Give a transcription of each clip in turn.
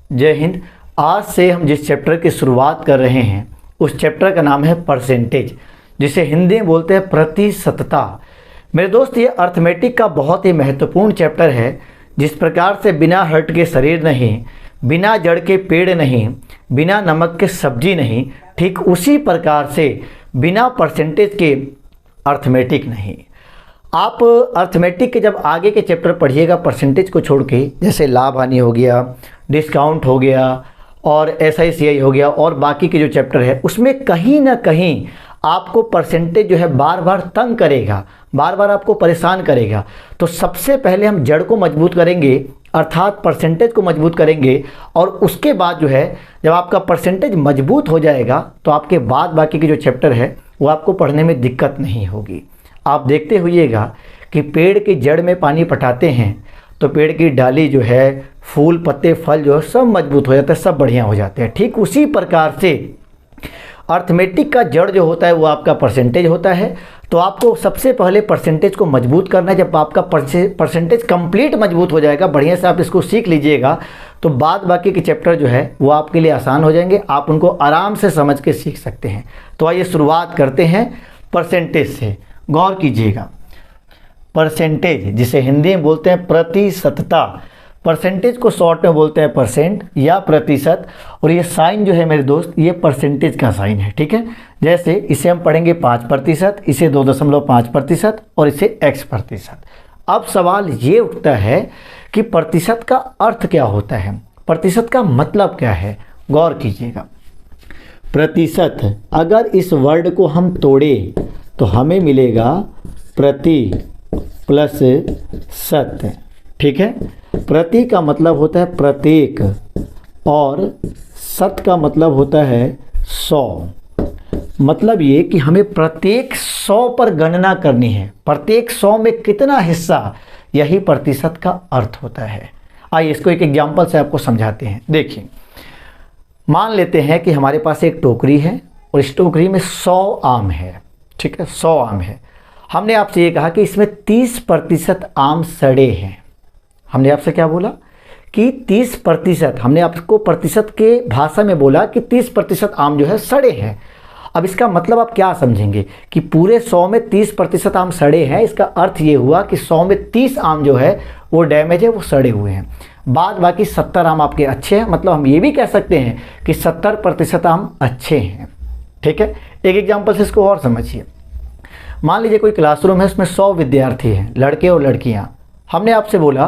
जय हिंद। आज से हम जिस चैप्टर की शुरुआत कर रहे हैं उस चैप्टर का नाम है परसेंटेज, जिसे हिंदी में बोलते हैं प्रतिशतता। मेरे दोस्त, ये अर्थमेटिक का बहुत ही महत्वपूर्ण चैप्टर है। जिस प्रकार से बिना हट के शरीर नहीं, बिना जड़ के पेड़ नहीं, बिना नमक के सब्जी नहीं, ठीक उसी प्रकार से बिना परसेंटेज के अर्थमेटिक नहीं। आप अर्थमेटिक के जब आगे के चैप्टर पढ़िएगा परसेंटेज को छोड़ के, जैसे लाभ हानि हो गया, डिस्काउंट हो गया और SICI हो गया और बाकी के जो चैप्टर है, उसमें कहीं ना कहीं आपको परसेंटेज जो है बार बार तंग करेगा, बार बार आपको परेशान करेगा। तो सबसे पहले हम जड़ को मजबूत करेंगे, अर्थात परसेंटेज को मजबूत करेंगे, और उसके बाद जो है जब आपका परसेंटेज मजबूत हो जाएगा तो आपके बाद बाकी के जो चैप्टर है वो आपको पढ़ने में दिक्कत नहीं होगी। आप देखते हुइएगा कि पेड़ की जड़ में पानी पटाते हैं तो पेड़ की डाली जो है, फूल, पत्ते, फल जो है सब मजबूत हो जाते हैं, सब बढ़िया हो जाते हैं। ठीक उसी प्रकार से अर्थमेटिक का जड़ जो होता है वो आपका परसेंटेज होता है। तो आपको सबसे पहले परसेंटेज को मजबूत करना है। जब आपका परसेंटेज कंप्लीट मजबूत हो जाएगा, बढ़िया से आप इसको सीख लीजिएगा, तो बाद बाकी के चैप्टर जो है वो आपके लिए आसान हो जाएंगे, आप उनको आराम से समझ के सीख सकते हैं। तो आइए शुरुआत करते हैं परसेंटेज से। गौर कीजिएगा, परसेंटेज जिसे हिंदी में बोलते हैं प्रतिशतता, परसेंटेज को शॉर्ट में बोलते हैं परसेंट या प्रतिशत, और ये साइन जो है मेरे दोस्त ये परसेंटेज का साइन है। ठीक है, जैसे इसे हम पढ़ेंगे 5%, इसे 2.5% और इसे x%। अब सवाल ये उठता है कि प्रतिशत का अर्थ क्या होता है, प्रतिशत का मतलब क्या है। गौर कीजिएगा, प्रतिशत, अगर इस वर्ड को हम तोड़े तो हमें मिलेगा प्रति प्लस शत। ठीक है, प्रति का मतलब होता है प्रत्येक और शत का मतलब होता है 100। मतलब ये कि हमें प्रत्येक 100 पर गणना करनी है, प्रत्येक 100 में कितना हिस्सा, यही प्रतिशत का अर्थ होता है। आइए इसको एक एग्जांपल से आपको समझाते हैं। देखिए, मान लेते हैं कि हमारे पास एक टोकरी है और इस टोकरी में 100 आम है। ठीक है, 100 आम है। हमने आपसे ये कहा कि इसमें 30% आम सड़े हैं। हमने आपसे क्या बोला कि 30%, हमने आपको प्रतिशत के भाषा में बोला कि 30% आम जो है सड़े हैं। अब इसका मतलब आप क्या समझेंगे कि पूरे 100 में 30% आम सड़े हैं। इसका अर्थ ये हुआ कि 100 में 30 आम जो है वो डैमेज है, वो सड़े हुए हैं। बाद बाकी 70 आम आपके अच्छे हैं। मतलब हम ये भी कह सकते हैं कि 70% आम अच्छे हैं। ठीक है, एक एग्जाम्पल से इसको और समझिए। मान लीजिए कोई क्लासरूम है, उसमें 100 विद्यार्थी हैं, लड़के और लड़कियाँ। हमने आपसे बोला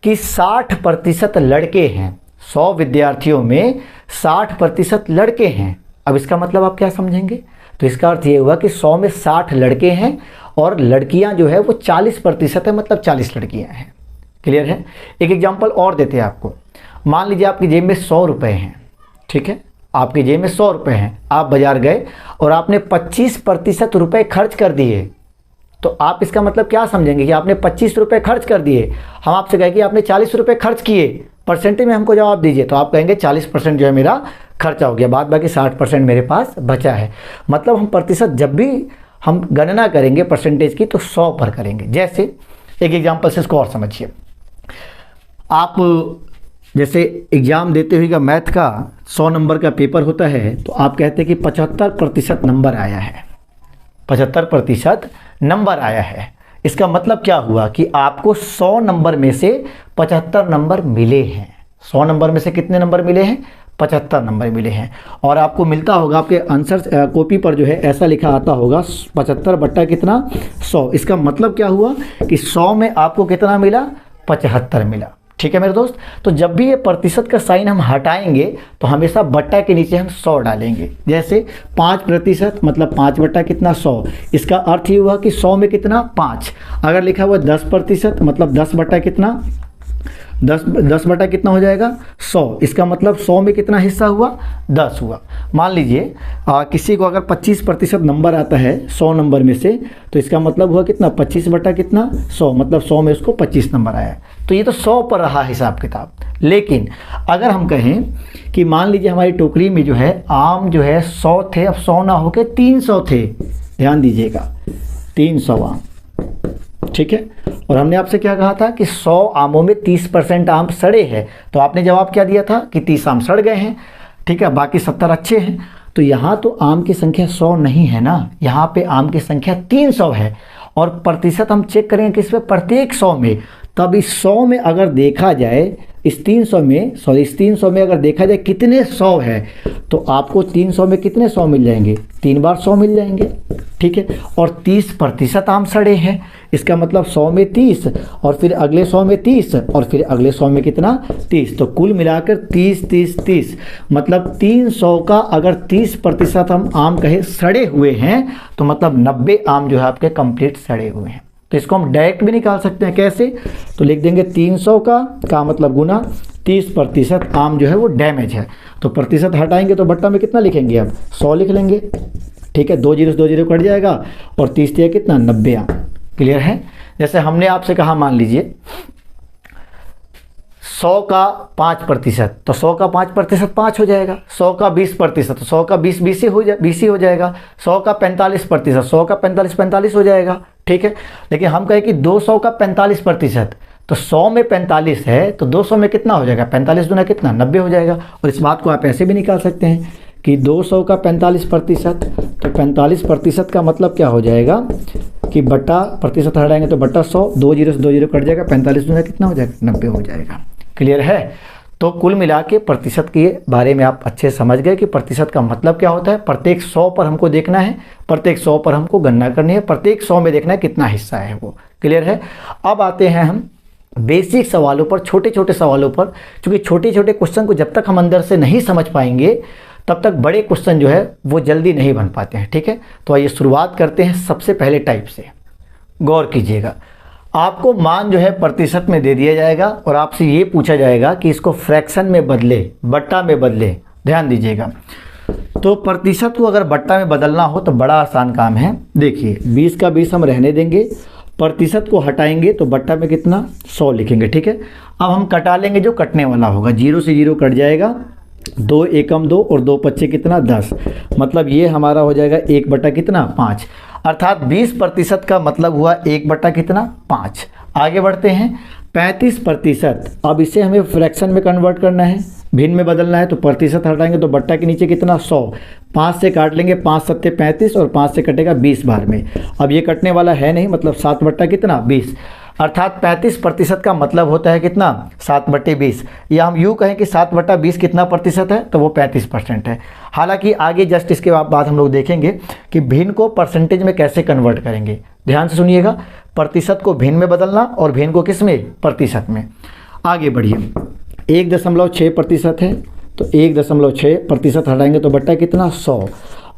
कि 60% लड़के हैं, 100 विद्यार्थियों में 60% लड़के हैं। अब इसका मतलब आप क्या समझेंगे, तो इसका अर्थ ये हुआ कि 100 में 60 लड़के हैं और लड़कियां जो है वो 40% है, मतलब 40 लड़कियां हैं। क्लियर है। एक एग्जांपल और देते हैं आपको। मान लीजिए आपकी जेब में 100 रुपये हैं। ठीक है, आपकी जेब में 100 रुपये हैं, आप बाजार गए और आपने 25% रुपये खर्च कर दिए। तो आप इसका मतलब क्या समझेंगे कि आपने 25 रुपये खर्च कर दिए। हम आपसे कहें कि आपने 40 रुपये खर्च किए, परसेंटेज में हमको जवाब दीजिए, तो आप कहेंगे 40% जो है मेरा खर्चा हो गया, बाद बाकी 60% मेरे पास बचा है। मतलब हम प्रतिशत जब भी हम गणना करेंगे परसेंटेज की तो 100 पर करेंगे। जैसे एक एग्जाम्पल से इसको और समझिए। आप जैसे एग्ज़ाम देते हुए मैथ का 100 नंबर का पेपर होता है, तो आप कहते हैं कि 75% नंबर आया है, 75% नंबर आया है। इसका मतलब क्या हुआ कि आपको 100 नंबर में से 75 नंबर मिले हैं। 100 नंबर में से कितने नंबर मिले हैं, 75 नंबर मिले हैं। और आपको मिलता होगा, आपके आंसर कॉपी पर जो है ऐसा लिखा आता होगा 75 बट्टा कितना, 100। इसका मतलब क्या हुआ कि 100 में आपको कितना मिला, 75 मिला। ठीक है मेरे दोस्त, तो जब भी ये प्रतिशत का साइन हम हटाएंगे तो हमेशा बट्टा के नीचे हम 100 डालेंगे। जैसे 5% मतलब 5 बट्टा कितना, 100। इसका अर्थ ये हुआ कि 100 में कितना, 5। अगर लिखा हुआ 10% मतलब 10 बट्टा कितना, 10 बटा कितना हो जाएगा, 100। इसका मतलब 100 में कितना हिस्सा हुआ, 10 हुआ। मान लीजिए किसी को अगर 25% नंबर आता है 100 नंबर में से, तो इसका मतलब हुआ कितना, 25 बटा कितना, 100। मतलब 100 में उसको 25 नंबर आया। तो ये तो 100 पर रहा हिसाब किताब। लेकिन अगर हम कहें कि मान लीजिए हमारी टोकरी में जो है आम जो है 100 थे, अब 100 ना होके 300 थे। ध्यान दीजिएगा, 300 आम। ठीक है। और हमने आपसे क्या कहा था कि 100 आमों में 30% आम सड़े हैं, तो आपने जवाब क्या दिया था कि 30 आम सड़ गए हैं, ठीक है, बाकी 70 अच्छे हैं। तो यहाँ तो आम की संख्या 100 नहीं है ना, यहाँ पे आम की संख्या 300 है। और प्रतिशत हम चेक करेंगे किस पे, प्रत्येक 100 में। तब इस 100 में अगर देखा जाए, इस 300 में अगर देखा जाए कितने 100 है, तो आपको 300 में कितने 100 मिल जाएंगे, 3 बार 100 मिल जाएंगे, ठीक है। और 30% आम सड़े हैं, इसका मतलब 100 में 30, और फिर अगले 100 में 30, और फिर अगले 100 में कितना 30, तो कुल मिलाकर 30 30 30, मतलब 300 का अगर 30% हम आम कहे सड़े हुए हैं, तो मतलब 90 आम जो है आपके कंप्लीट सड़े हुए हैं। तो इसको हम डायरेक्ट भी निकाल सकते हैं, कैसे, तो लिख देंगे 300 का मतलब गुना 30% आम जो है वो डैमेज है। तो प्रतिशत हटाएंगे तो बट्टा में कितना लिखेंगे, अब 100 लिख लेंगे, ठीक है, 2 जीरो कट जाएगा, और 30 दिया कितना 90 आम। क्लियर है। जैसे हमने आपसे कहा, मान लीजिए 100 का 5%, तो 100 का 5% 5 हो जाएगा। 100 का 20%, 100 का 20 20 ही हो जाएगा। 100 का 45%, 100 का 45 45 हो जाएगा, ठीक है। लेकिन हम कहें कि 200 का 45%, तो 100 में 45 है, तो 200 में कितना हो जाएगा, 45 दूना कितना 90 हो जाएगा। और इस बात को आप ऐसे भी निकाल सकते हैं कि 200 का 45%, तो 45% का मतलब क्या हो जाएगा कि बट्टा प्रतिशत हटाएंगे तो बट्टा 100, 2 जीरो से 2 जीरो कट जाएगा, 45 दूना कितना हो जाएगा 90 हो जाएगा। क्लियर है। तो कुल मिला के प्रतिशत के बारे में आप अच्छे समझ गए कि प्रतिशत का मतलब क्या होता है। प्रत्येक 100 पर हमको देखना है, प्रत्येक 100 पर हमको गणना करनी है, प्रत्येक 100 में देखना है कितना हिस्सा है वो। क्लियर है। अब आते हैं हम बेसिक सवालों पर, छोटे छोटे सवालों पर, क्योंकि छोटे छोटे क्वेश्चन को जब तक हम अंदर से नहीं समझ पाएंगे तब तक बड़े क्वेश्चन जो है वो जल्दी नहीं बन पाते हैं, ठीक है। तो आइए शुरुआत करते हैं सबसे पहले टाइप से। गौर कीजिएगा, आपको मान जो है प्रतिशत में दे दिया जाएगा और आपसे ये पूछा जाएगा कि इसको फ्रैक्शन में बदले, बट्टा में बदले। ध्यान दीजिएगा, तो प्रतिशत को अगर बट्टा में बदलना हो तो बड़ा आसान काम है। देखिए 20 का 20 हम रहने देंगे, प्रतिशत को हटाएंगे तो बट्टा में कितना 100 लिखेंगे, ठीक है। अब हम कटा लेंगे जो कटने वाला होगा, 0 से 0 कट जाएगा, 2 एकम 2 और 2 पच्चे कितना 10, मतलब ये हमारा हो जाएगा 1 बटा कितना 5, अर्थात 20% का मतलब हुआ 1 बटा कितना 5। आगे बढ़ते हैं 35%। अब इसे हमें फ्रैक्शन में कन्वर्ट करना है, भिन्न में बदलना है, तो प्रतिशत हटाएंगे तो बट्टा के नीचे कितना 100, 5 से काट लेंगे, 5 सत्ते 35 और 5 से कटेगा 20 बार में। अब ये कटने वाला है नहीं, मतलब 7 बट्टा कितना 20, अर्थात 35% का मतलब होता है कितना 7/20, या हम यूँ कहें कि 7/20 कितना प्रतिशत है, तो वो 35% है। हालांकि आगे जस्ट इसके बाद हम लोग देखेंगे कि भिन्न को परसेंटेज में कैसे कन्वर्ट करेंगे। ध्यान से सुनिएगा, प्रतिशत को भिन्न में बदलना और भिन्न को किस में, प्रतिशत में। आगे बढ़िए, 1.6% है, तो 1.6% हटाएंगे तो बट्टा कितना 100।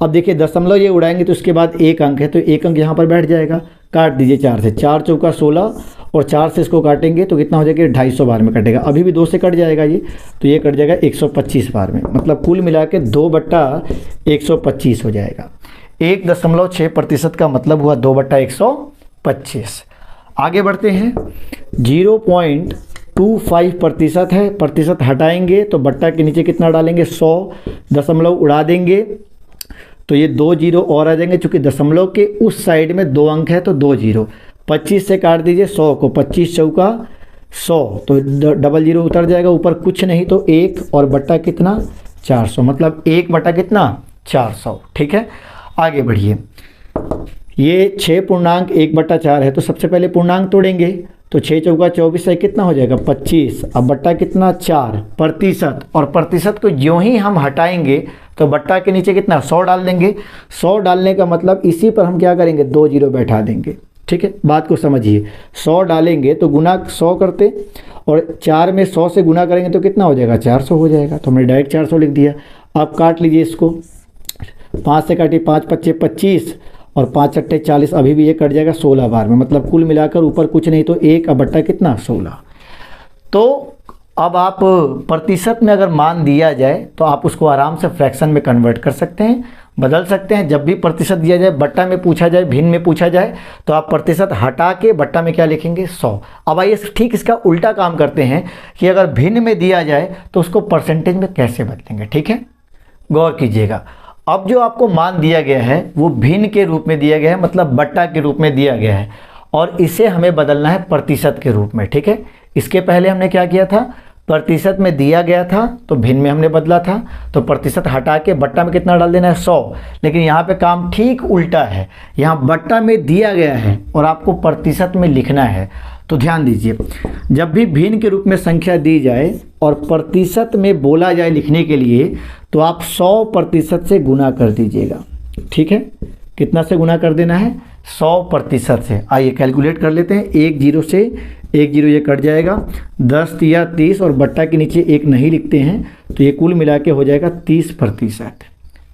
अब देखिए दशमलव ये उड़ाएंगे तो उसके बाद एक अंक है, तो एक अंक यहाँ पर बैठ जाएगा, काट दीजिए 4 से, 4 चौका 16 और 4 से इसको काटेंगे तो कितना हो जाएगा 250 बार में कटेगा। अभी भी 2 से कट जाएगा ये, तो ये कट जाएगा 125 बार में, मतलब कुल मिला के 2/125 हो जाएगा। 1.6% का मतलब हुआ 2/125। आगे बढ़ते हैं, 0.25% है, प्रतिशत हटाएंगे तो बट्टा के नीचे कितना डालेंगे 100, दशमलव उड़ा देंगे तो ये 2 जीरो और आ जाएंगे, चूँकि दशमलव के उस साइड में 2 अंक है तो 2 जीरो, 25 से काट दीजिए 100 को, 25 चौका 100, तो डबल जीरो उतर जाएगा, ऊपर कुछ नहीं तो 1 और बट्टा कितना 400, मतलब 1 बटा कितना 400, ठीक है। आगे बढ़िए, ये 6.1/4 है, तो सबसे पहले पूर्णांक तोड़ेंगे, तो 6 चौका 24 से कितना हो जाएगा 25, अब बट्टा कितना 4 प्रतिशत, और प्रतिशत को ज्यों ही हम हटाएंगे तो बट्टा के नीचे कितना 100 डाल देंगे। 100 डालने का मतलब इसी पर हम क्या करेंगे 2 जीरो बैठा देंगे, ठीक है। बात को समझिए, 100 डालेंगे तो गुना 100 करते और 4 में 100 से गुना करेंगे तो कितना हो जाएगा 400 हो जाएगा, तो हमने डायरेक्ट 400 लिख दिया। अब काट लीजिए इसको, 5 से काटिए, 5 पच्चे 25 और 5 अट्ठे 40, अभी भी ये कट जाएगा 16 बार में, मतलब कुल मिलाकर ऊपर कुछ नहीं तो 1, अब बट्टा कितना 16। तो अब आप प्रतिशत में अगर मान दिया जाए तो आप उसको आराम से फ्रैक्शन में कन्वर्ट कर सकते हैं, बदल सकते हैं। जब भी प्रतिशत दिया जाए, बट्टा में पूछा जाए, भिन्न में पूछा जाए, तो आप प्रतिशत हटा के बट्टा में क्या लिखेंगे 100। अब आइए ठीक इसका उल्टा काम करते हैं कि अगर भिन्न में दिया जाए तो उसको परसेंटेज में कैसे बदलेंगे, ठीक है। गौर कीजिएगा, अब जो आपको मान दिया गया है वो भिन्न के रूप में दिया गया है, मतलब बट्टा के रूप में दिया गया है, और इसे हमें बदलना है प्रतिशत के रूप में, ठीक है। इसके पहले हमने क्या किया था, प्रतिशत में दिया गया था तो भिन्न में हमने बदला था, तो प्रतिशत हटा के बट्टा में कितना डाल देना है 100। लेकिन यहाँ पे काम ठीक उल्टा है, यहाँ बट्टा में दिया गया है और आपको प्रतिशत में लिखना है। तो ध्यान दीजिए, जब भी भिन्न के रूप में संख्या दी जाए और प्रतिशत में बोला जाए लिखने के लिए, तो आप 100% से गुना कर दीजिएगा, ठीक है। कितना से गुना कर देना है, 100% से। आइए कैलकुलेट कर लेते हैं। 1 0 से 1 0 ये कट जाएगा, 10 या 30 और बट्टा के नीचे 1 नहीं लिखते हैं, तो ये कुल मिला के हो जाएगा 30%।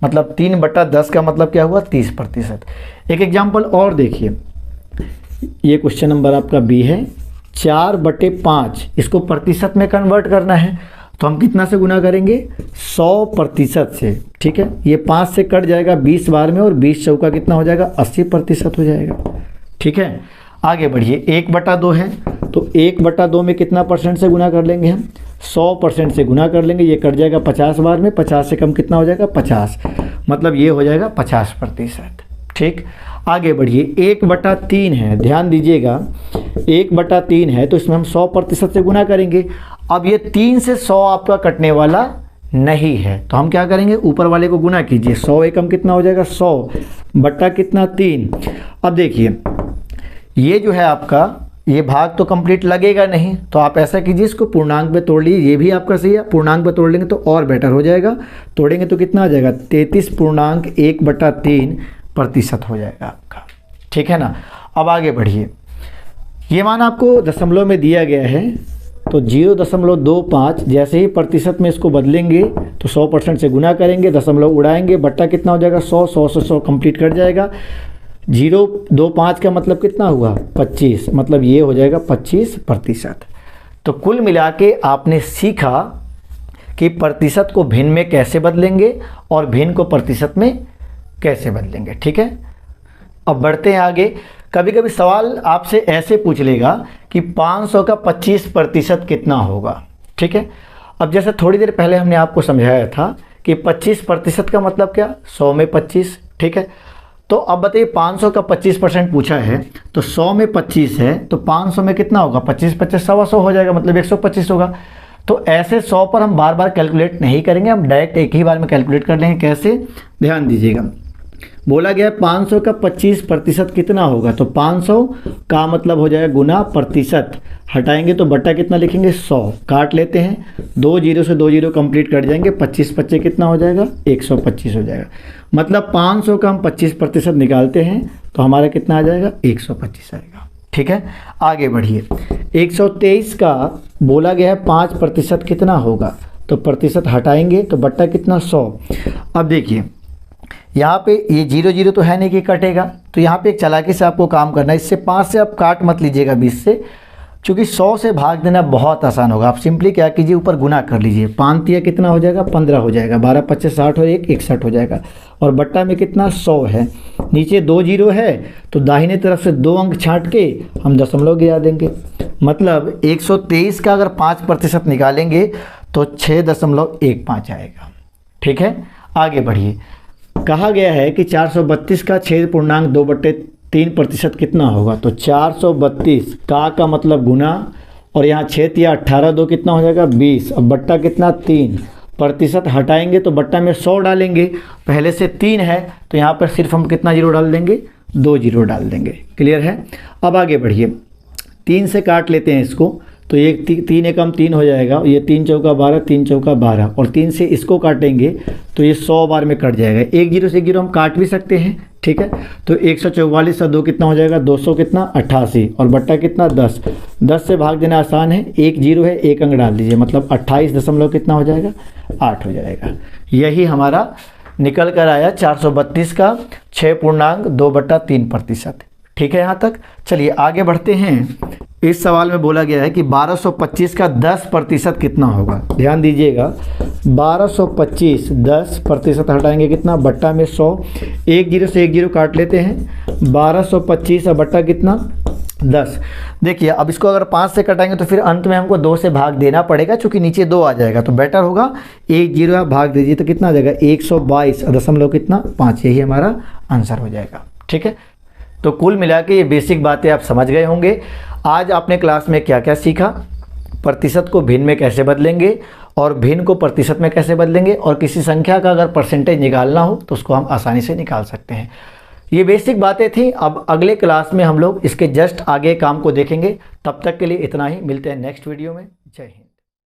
मतलब 3/10 का मतलब क्या हुआ, 30%। एक एग्जाम्पल और देखिए, ये क्वेश्चन नंबर आपका बी है। 4/5 इसको प्रतिशत में कन्वर्ट करना है, तो हम कितना से गुना करेंगे, 100% से, ठीक है। ये 5 से कट जाएगा 20 बार में और 20 चौका कितना हो जाएगा, 80% हो जाएगा, ठीक है। आगे बढ़िए, 1/2 है, तो 1/2 में कितना परसेंट से गुना कर लेंगे हम, 100% से गुना कर लेंगे। ये कट जाएगा 50 बार में, 50 से कम कितना हो जाएगा, 50, मतलब ये हो जाएगा 50%, ठीक। आगे बढ़िए, 1/3 है, ध्यान दीजिएगा 1/3 है, तो इसमें हम 100% से गुना करेंगे। अब ये 3 से 100 आपका कटने वाला नहीं है, तो हम क्या करेंगे, ऊपर वाले को गुना कीजिए, 100 एकम कितना हो जाएगा, 100 बट्टा कितना 3। अब देखिए ये जो है आपका, ये भाग तो कंप्लीट लगेगा नहीं, तो आप ऐसा कीजिए, इसको पूर्णांक में तोड़ लीजिए। ये भी आपका सही है, पूर्णांक में तोड़ लेंगे तो और बेटर हो जाएगा। तोड़ेंगे तो कितना आ जाएगा, 33.1/3% हो जाएगा आपका, ठीक है ना। अब आगे बढ़िए, ये मान आपको दशमलव में दिया गया है, तो 0.25 जैसे ही प्रतिशत में इसको बदलेंगे तो 100% से गुना करेंगे, दशमलव उड़ाएंगे, बट्टा कितना हो जाएगा, 100, 100 से 100 कंप्लीट कट जाएगा। 0.25 का मतलब कितना हुआ, 25, मतलब ये हो जाएगा 25%। तो कुल मिला के आपने सीखा कि प्रतिशत को भिन्न में कैसे बदलेंगे और भिन्न को प्रतिशत में कैसे बदलेंगे, ठीक है। अब बढ़ते हैं आगे। कभी कभी सवाल आपसे ऐसे पूछ लेगा कि 500 का 25% कितना होगा, ठीक है। अब जैसे थोड़ी देर पहले हमने आपको समझाया था कि 25% का मतलब क्या, 100 में 25, ठीक है। तो अब बताइए 500 का 25% पूछा है, तो 100 में 25 है, तो 500 में कितना होगा, 25 100 हो जाएगा, मतलब 125 होगा। तो ऐसे 100 पर हम बार बार कैलकुलेट नहीं करेंगे, हम डायरेक्ट एक ही बार में कैलकुलेट कर लेंगे। कैसे, ध्यान दीजिएगा, बोला गया 500 का 25% कितना होगा, तो 500 का मतलब हो जाएगा गुना प्रतिशत, हटाएंगे तो बट्टा कितना लिखेंगे, 100, काट लेते हैं, 2 0 से 2 0 कंप्लीट कट जाएंगे, 25 25 कितना हो जाएगा, 125 हो जाएगा। मतलब 500 का हम 25% निकालते हैं तो हमारा कितना आ जाएगा, 125 आएगा, ठीक है। आगे बढ़िए, 123 का बोला गया है 5% कितना होगा, तो प्रतिशत हटाएंगे तो बट्टा कितना, 100। अब देखिए यहाँ पे ये 0 0 तो है नहीं कि कटेगा, तो यहाँ पे एक चालाकी से आपको काम करना है। इससे 5 से आप काट मत लीजिएगा 20 से, क्योंकि 100 से भाग देना बहुत आसान होगा। आप सिंपली क्या कीजिए, ऊपर गुना कर लीजिए, 5 तिया कितना हो जाएगा, 15 हो जाएगा, 12 25 60 और 1 61 हो जाएगा, और बट्टा में कितना 100 है, नीचे 2 0 है, तो दाहिने तरफ से 2 अंक छाँट के हम दशमलव गिरा देंगे। मतलब 123 का अगर 5% निकालेंगे तो 6.15 आएगा, ठीक है। आगे बढ़िए, कहा गया है कि 432 का 6.2/3% कितना होगा, तो 432 का मतलब गुना, और यहाँ 6 या 18 2 कितना हो जाएगा, 20, अब बट्टा कितना 3, प्रतिशत हटाएंगे तो बट्टा में 100 डालेंगे, पहले से 3 है तो यहाँ पर सिर्फ हम कितना जीरो डाल देंगे, 2 0 डाल देंगे। क्लियर है। अब आगे बढ़िए, 3 से काट लेते हैं इसको, तो ये 3 एकम 3 हो जाएगा, ये 3 चौका 12, 3 चौका 12, और 3 से इसको काटेंगे तो ये 100 बार में कट जाएगा। 1 0 से 1 0 हम काट भी सकते हैं, ठीक है। तो 144 से 2 कितना हो जाएगा, 200 कितना 88, और बट्टा कितना 10, 10 से भाग देना आसान है, 1 0 है, 1 अंक डाल दीजिए, मतलब 28 दशमलव कितना हो जाएगा, 8 हो जाएगा। यही हमारा निकल कर आया 432 का 6.2/3%, ठीक है यहाँ तक। चलिए आगे बढ़ते हैं। इस सवाल में बोला गया है कि 1225 का 10% कितना होगा। ध्यान दीजिएगा, 1225 10% हटाएंगे कितना, बट्टा में 100, 1 0 से 1 0 काट लेते हैं, 1225 और बट्टा कितना 10। देखिए अब इसको अगर 5 से कटाएंगे तो फिर अंत में हमको 2 से भाग देना पड़ेगा, क्योंकि नीचे 2 आ जाएगा, तो बेटर होगा 1 0 आप भाग दीजिए तो कितना आ जाएगा, 122 दशमलव कितना 5, यही हमारा आंसर हो जाएगा, ठीक है। तो कुल मिला के ये बेसिक बातें आप समझ गए होंगे। आज आपने क्लास में क्या क्या सीखा, प्रतिशत को भिन्न में कैसे बदलेंगे और भिन्न को प्रतिशत में कैसे बदलेंगे, और किसी संख्या का अगर परसेंटेज निकालना हो तो उसको हम आसानी से निकाल सकते हैं। ये बेसिक बातें थी। अब अगले क्लास में हम लोग इसके जस्ट आगे काम को देखेंगे। तब तक के लिए इतना ही, मिलते हैं नेक्स्ट वीडियो में। जय हिंद।